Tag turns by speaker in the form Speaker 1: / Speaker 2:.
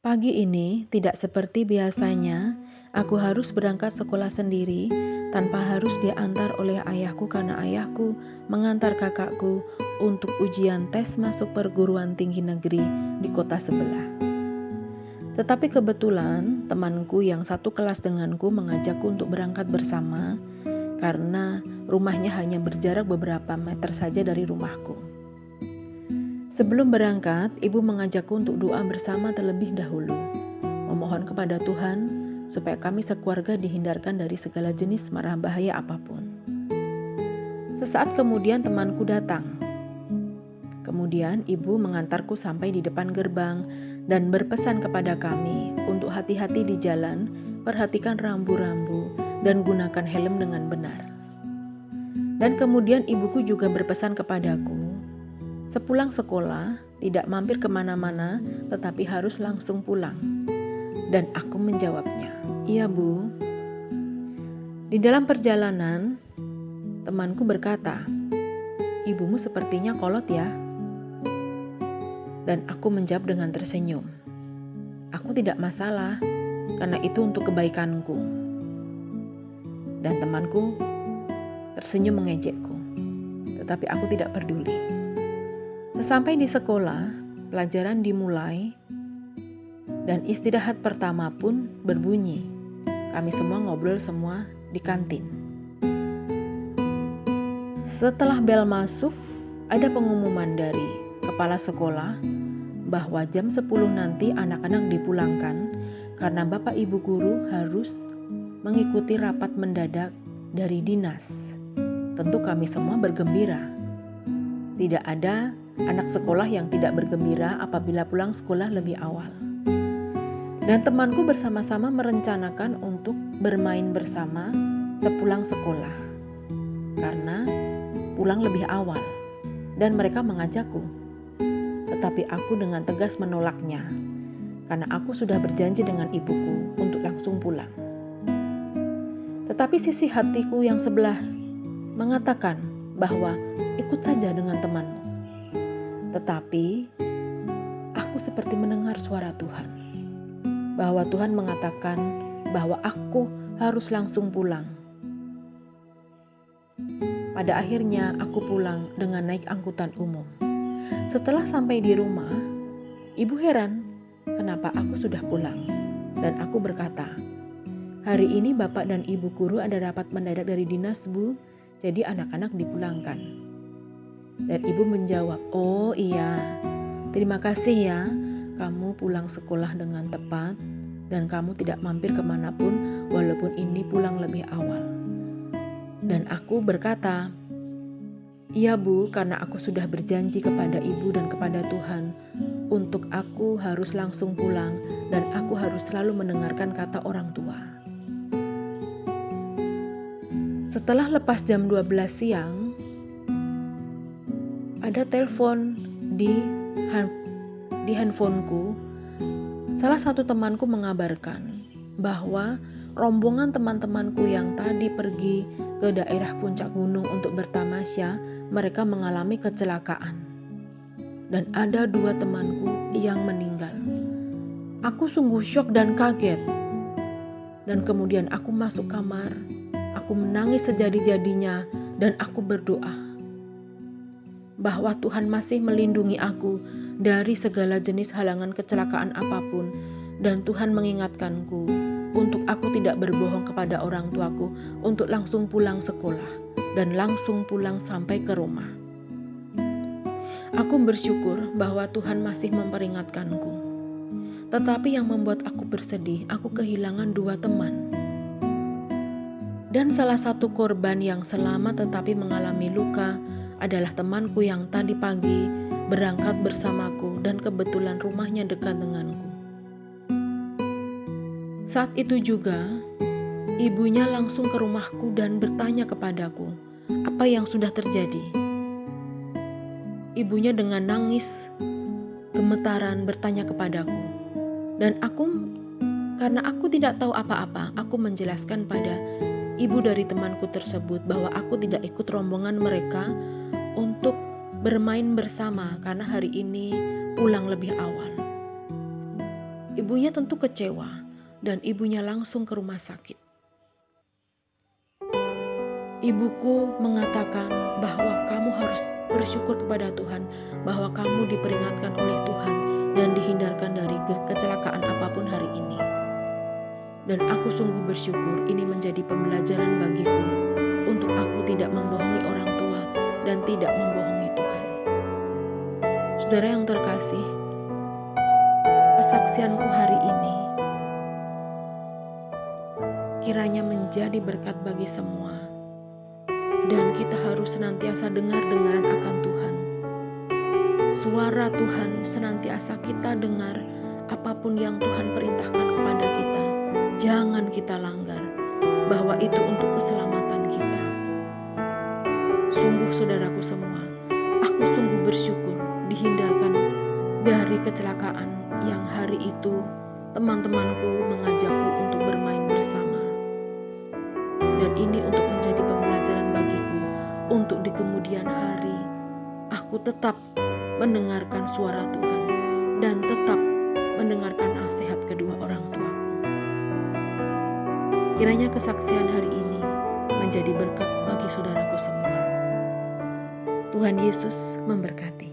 Speaker 1: Pagi ini tidak seperti biasanya, aku harus berangkat sekolah sendiri tanpa harus diantar oleh ayahku karena ayahku mengantar kakakku untuk ujian tes masuk perguruan tinggi negeri di kota sebelah. Tetapi kebetulan temanku yang satu kelas denganku mengajakku untuk berangkat bersama karena rumahnya hanya berjarak beberapa meter saja dari rumahku. Sebelum berangkat, ibu mengajakku untuk doa bersama terlebih dahulu, memohon kepada Tuhan supaya kami sekeluarga dihindarkan dari segala jenis mara bahaya apapun. Sesaat kemudian temanku datang. Kemudian ibu mengantarku sampai di depan gerbang dan berpesan kepada kami untuk hati-hati di jalan, perhatikan rambu-rambu, dan gunakan helm dengan benar. Dan kemudian ibuku juga berpesan kepadaku, sepulang sekolah, tidak mampir kemana-mana, tetapi harus langsung pulang. Dan aku menjawabnya, iya Bu. Di dalam perjalanan, temanku berkata, ibumu sepertinya kolot ya. Dan aku menjawab dengan tersenyum, aku tidak masalah, karena itu untuk kebaikanku. Dan temanku tersenyum mengejekku, tetapi aku tidak peduli. Sesampai di sekolah, pelajaran dimulai dan istirahat pertama pun berbunyi. Kami semua ngobrol semua di kantin. Setelah bel masuk, ada pengumuman dari kepala sekolah bahwa jam 10 nanti anak-anak dipulangkan karena bapak ibu guru harus mengikuti rapat mendadak dari dinas. Tentu kami semua bergembira. Tidak ada anak sekolah yang tidak bergembira apabila pulang sekolah lebih awal. Dan temanku bersama-sama merencanakan untuk bermain bersama sepulang sekolah. Karena pulang lebih awal. Dan mereka mengajakku. Tetapi aku dengan tegas menolaknya. Karena aku sudah berjanji dengan ibuku untuk langsung pulang. Tetapi sisi hatiku yang sebelah mengatakan bahwa ikut saja dengan temanmu. Tetapi aku seperti mendengar suara Tuhan, bahwa Tuhan mengatakan bahwa aku harus langsung pulang. Pada akhirnya aku pulang dengan naik angkutan umum. Setelah sampai di rumah, ibu heran kenapa aku sudah pulang. Dan aku berkata, hari ini bapak dan ibu guru ada rapat mendadak dari dinas Bu, jadi anak-anak dipulangkan. Dan ibu menjawab, oh iya, terima kasih ya, kamu pulang sekolah dengan tepat dan kamu tidak mampir kemanapun walaupun ini pulang lebih awal. Dan aku berkata, iya Bu, karena aku sudah berjanji kepada ibu dan kepada Tuhan untuk aku harus langsung pulang dan aku harus selalu mendengarkan kata orang tua. Setelah lepas jam 12 siang, ada telepon di handphoneku. Salah satu temanku mengabarkan bahwa rombongan teman-temanku yang tadi pergi ke daerah puncak gunung untuk bertamasya, mereka mengalami kecelakaan. Dan ada 2 temanku yang meninggal. Aku sungguh syok dan kaget. Dan kemudian aku masuk kamar, aku menangis sejadi-jadinya dan aku berdoa bahwa Tuhan masih melindungi aku dari segala jenis halangan kecelakaan apapun, dan Tuhan mengingatkanku untuk aku tidak berbohong kepada orang tuaku untuk langsung pulang sekolah dan langsung pulang sampai ke rumah. Aku bersyukur bahwa Tuhan masih memperingatkanku. Tetapi yang membuat aku bersedih, aku kehilangan 2 teman. Dan salah satu korban yang selamat tetapi mengalami luka adalah temanku yang tadi pagi berangkat bersamaku dan kebetulan rumahnya dekat denganku. Saat itu juga, ibunya langsung ke rumahku dan bertanya kepadaku, apa yang sudah terjadi? Ibunya dengan nangis, gemetaran bertanya kepadaku. Dan karena aku tidak tahu apa-apa, aku menjelaskan pada ibu dari temanku tersebut bahwa aku tidak ikut rombongan mereka untuk bermain bersama karena hari ini pulang lebih awal. Ibunya tentu kecewa dan ibunya langsung ke rumah sakit. Ibuku mengatakan bahwa kamu harus bersyukur kepada Tuhan bahwa kamu diperingatkan oleh Tuhan dan dihindarkan dari kecelakaan apapun hari ini. Dan aku sungguh bersyukur ini menjadi pembelajaran bagiku untuk aku tidak membohongi orang tua dan tidak membohongi Tuhan. Saudara yang terkasih, kesaksianku hari ini kiranya menjadi berkat bagi semua. Dan kita harus senantiasa dengar-dengaran akan Tuhan. Suara Tuhan senantiasa kita dengar apapun yang Tuhan perintahkan kepada kita. Jangan kita langgar, bahwa itu untuk keselamatan kita. Sungguh saudaraku semua, aku sungguh bersyukur dihindarkan dari kecelakaan yang hari itu teman-temanku mengajakku untuk bermain bersama. Dan ini untuk menjadi pembelajaran bagiku untuk di kemudian hari aku tetap mendengarkan suara Tuhan dan tetap mendengarkan nasihat kedua orang tuaku. Kiranya kesaksian hari ini menjadi berkat bagi saudaraku semua. Tuhan Yesus memberkati.